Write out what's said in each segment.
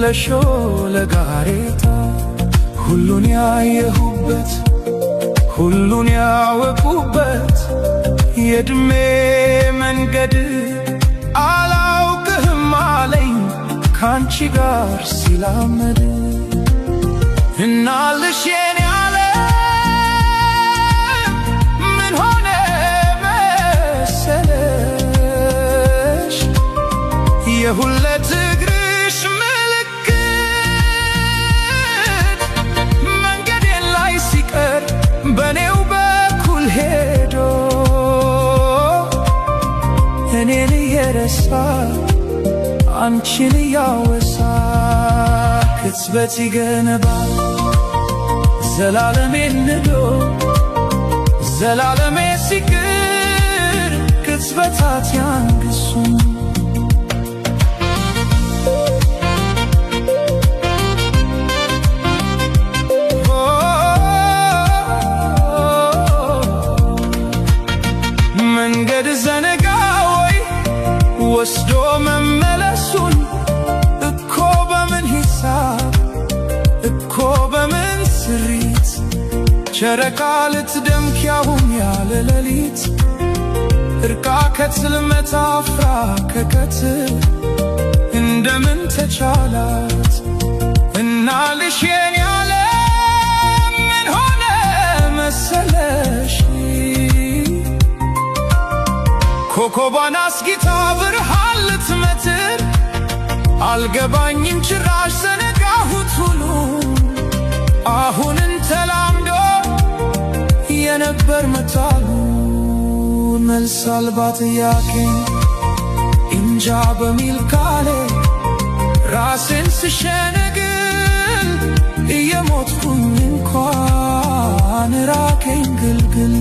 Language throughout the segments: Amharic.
ለሾለጋሬታ ሁሉን ያየሁበት ሁሉን ያወቁበት የእድሜ መንገድ አላውቅህም አለኝ ካንቺ ጋር ሲላመድ እናልሽ የኔ ዓለም ምን ሆነ መሰለሽ የሁለት እግርሽ ምልክት መንገዴን ላይ ሲቀር በኔው በኩል ሄዶ እኔን እየረሳ አንቺን እያወሳ ቅጽበት ይገነባል ዘላለሜን ንዶ ዘላለሜ ሲቅር ቅጽበታት ያንግሱኝ መንገድ ዘነጋ ወይ ወስዶ መመለሱን እኮ በምን ሂሳብ እኮ በምን ስሪት ጨረቃ ልትደምቅ ያሁን ያለ ሌሊት እርቃ ከጽልመት አፍራ ከቀትር እንደምን ተቻላት እናልሽ የኔ ዓለም ምን ሆነ መሰለሽ ኮከቧን አስጊታ ብርሃን ልትመትር አልገባኝም ጭራሽ ዘነጋሁት ሁሉ አሁንን ተላምዶ የነበር መጣሉ መልስ አልባ ጥያቄ እንጃ በሚል ቃሌ ራሴን ስሸነግል እየሞትኩኝ እንኳን ራቀኝ ግልግል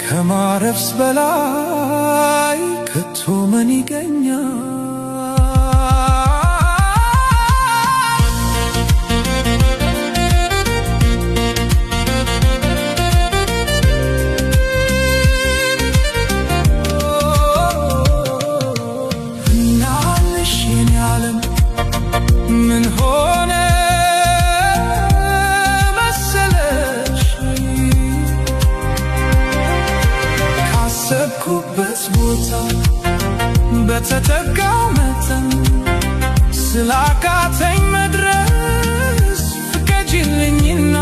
ከማረፍስ በላይ ከቶ ምን ይገኛል እናልሽ የኔ ዓለም ምን ሆነ መሰለሽ ካሰብኩበት ቦታ በተጠጋው መጠን ስላቃተኝ መድረስ ፍቀጂልኝና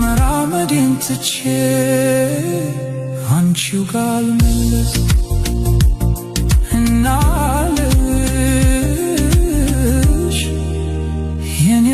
መራመዴን ትቼ አንቺው ጋር ልመለስ እናልሽ የኔ